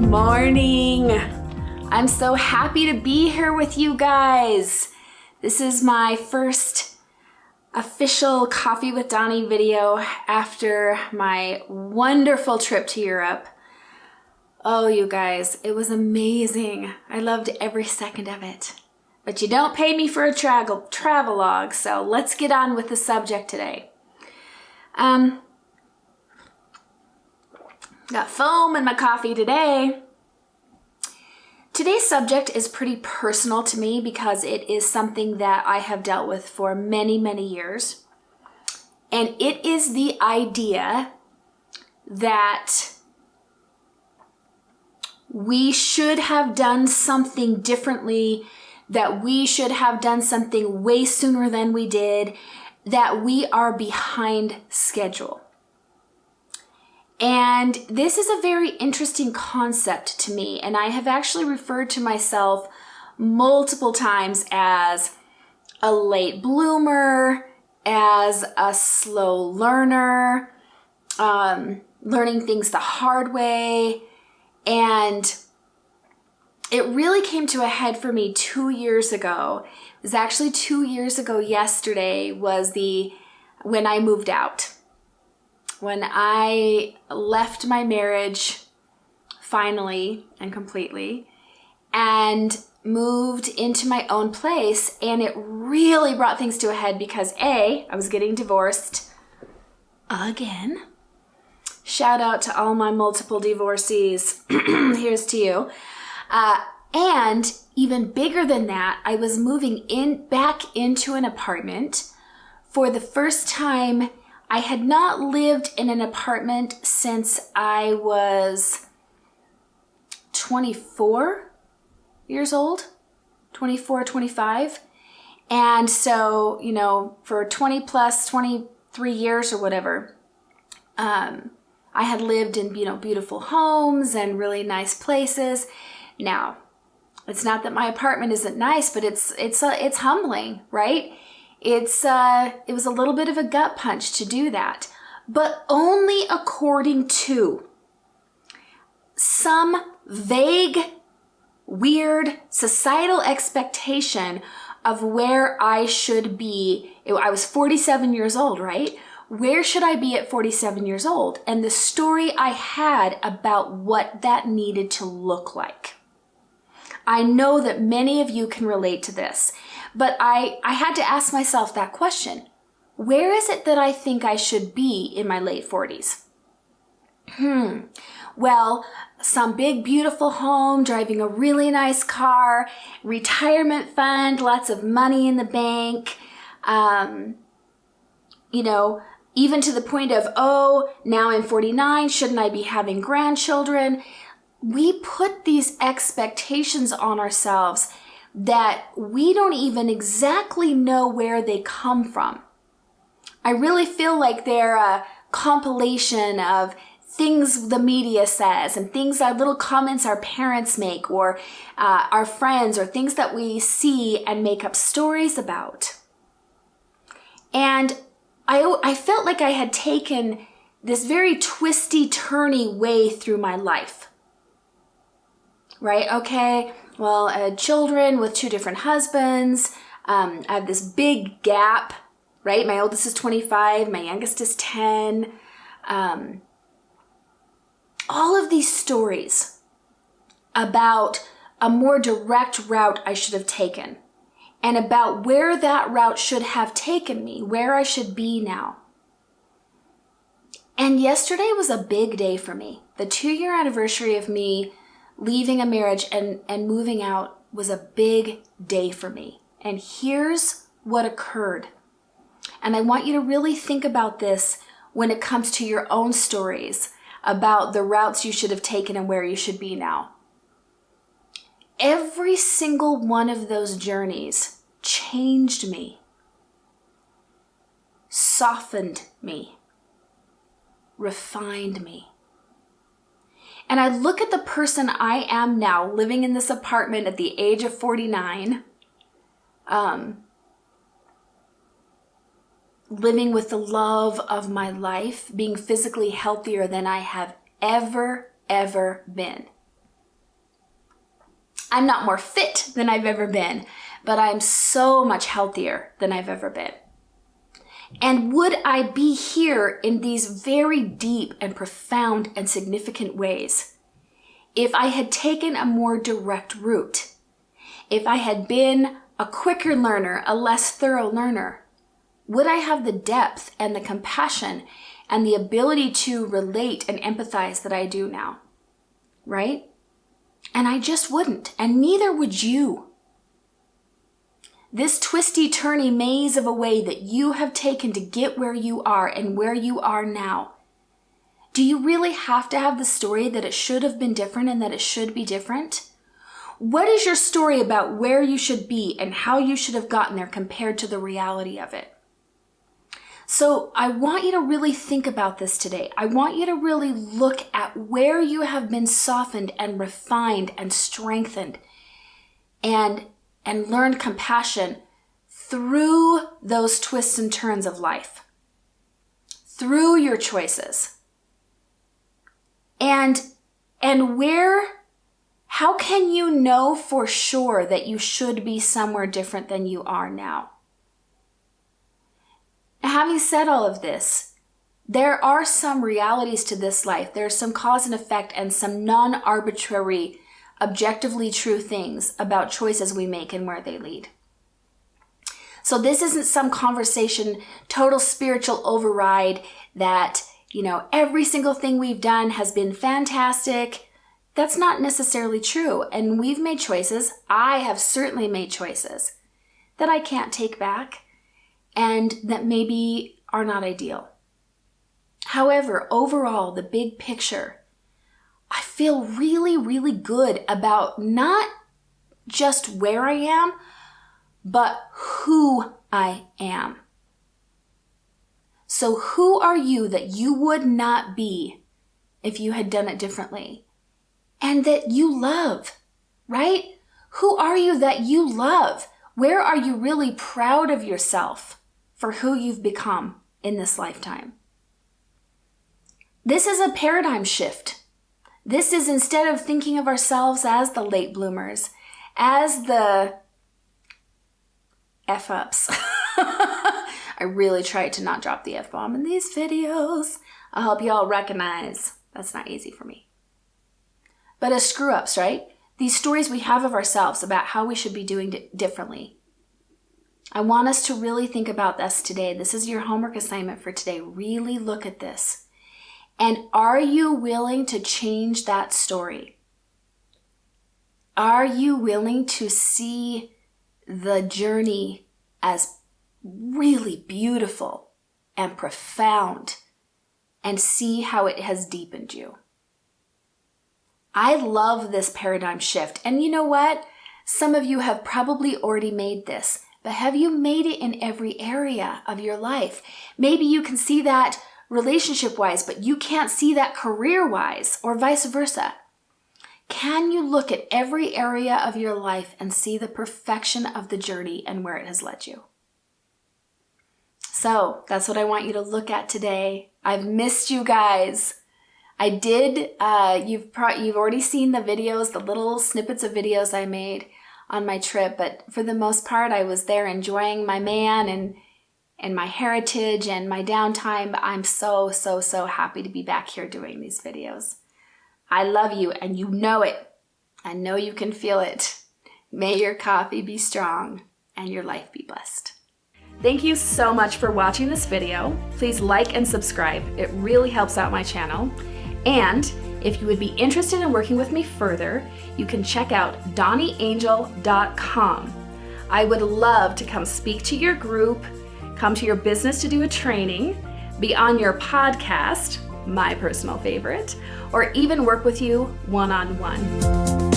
morning. I'm so happy to be here with you guys. This is my first official Coffee with Dawni video after my wonderful trip to Europe. Oh, you guys, it was amazing. I loved every second of it. But you don't pay me for a travelogue, so let's get on with the subject today. Got foam in my coffee today. Today's subject is pretty personal to me because it is something that I have dealt with for many, many years. And it is the idea that we should have done something differently, that we should have done something way sooner than we did, that we are behind schedule. And this is a very interesting concept to me, and I have actually referred to myself multiple times as a late bloomer, as a slow learner, learning things the hard way. And it really came to a head for me 2 years ago. It was actually 2 years ago yesterday when I moved out. When I left my marriage finally and completely and moved into my own place, and it really brought things to a head because I was getting divorced again. Shout out to all my multiple divorcees. Here's to you. And even bigger than that, I was moving back into an apartment for the first time. I had not lived in an apartment since I was 24 years old, 24, 25. And so, for 23 years or whatever, I had lived in, beautiful homes and really nice places. Now, it's not that my apartment isn't nice, but it's humbling, right? It was a little bit of a gut punch to do that, but only according to some vague, weird societal expectation of where I should be. I was 47 years old, right? Where should I be at 47 years old? And the story I had about what that needed to look like. I know that many of you can relate to this, but I had to ask myself that question. Where is it that I think I should be in my late 40s? Well, some big, beautiful home, driving a really nice car, retirement fund, lots of money in the bank, even to the point of, now I'm 49, shouldn't I be having grandchildren? We put these expectations on ourselves that we don't even exactly know where they come from. I really feel like they're a compilation of things the media says and little comments our parents make or our friends or things that we see and make up stories about. And I felt like I had taken this very twisty, turny way through my life. Right? Okay. Well, I had children with 2 different husbands. I have this big gap, right? My oldest is 25. My youngest is 10. All of these stories about a more direct route I should have taken and about where that route should have taken me, where I should be now. And yesterday was a big day for me. The 2-year anniversary of me leaving a marriage and moving out was a big day for me. And here's what occurred. And I want you to really think about this when it comes to your own stories about the routes you should have taken and where you should be now. Every single one of those journeys changed me, softened me, refined me. And I look at the person I am now, living in this apartment at the age of 49, living with the love of my life, being physically healthier than I have ever been. I'm not more fit than I've ever been, but I'm so much healthier than I've ever been. And would I be here in these very deep and profound and significant ways if I had taken a more direct route? If I had been a quicker learner, a less thorough learner, would I have the depth and the compassion and the ability to relate and empathize that I do now? Right? And I just wouldn't, and neither would you. This twisty, turny maze of a way that you have taken to get where you are and where you are now. Do you really have to have the story that it should have been different and that it should be different? What is your story about where you should be and how you should have gotten there compared to the reality of it? So I want you to really think about this today. I want you to really look at where you have been softened and refined and strengthened and learned compassion through those twists and turns of life, through your choices. And how can you know for sure that you should be somewhere different than you are now? Having said all of this, there are some realities to this life. There's some cause and effect and some non-arbitrary, objectively true things about choices we make and where they lead. So this isn't some conversation, total spiritual override that, every single thing we've done has been fantastic. That's not necessarily true. And we've made choices. I have certainly made choices that I can't take back and that maybe are not ideal. However, overall, the big picture, I feel really, really good about not just where I am, but who I am. So who are you that you would not be if you had done it differently? And that you love, right? Who are you that you love? Where are you really proud of yourself for who you've become in this lifetime? This is a paradigm shift. This is, instead of thinking of ourselves as the late bloomers, as the F-ups. I really tried to not drop the F-bomb in these videos. I hope you all recognize that's not easy for me. But as screw-ups, right? These stories we have of ourselves about how we should be doing it differently. I want us to really think about this today. This is your homework assignment for today. Really look at this. And are you willing to change that story? Are you willing to see the journey as really beautiful and profound and see how it has deepened you? I love this paradigm shift. And you know what? Some of you have probably already made this, but have you made it in every area of your life? Maybe you can see that relationship-wise, but you can't see that career-wise, or vice versa. Can you look at every area of your life and see the perfection of the journey and where it has led you? So that's what I want you to look at today. I've missed you guys. I did, you've already seen the videos, the little snippets of videos I made on my trip, but for the most part, I was there enjoying my man and my heritage and my downtime. I'm so, so, so happy to be back here doing these videos. I love you, and you know it. I know you can feel it. May your coffee be strong and your life be blessed. Thank you so much for watching this video. Please like and subscribe. It really helps out my channel. And if you would be interested in working with me further, you can check out DawniAngel.com. I would love to come speak to your group, come to your business to do a training, be on your podcast, my personal favorite, or even work with you one-on-one.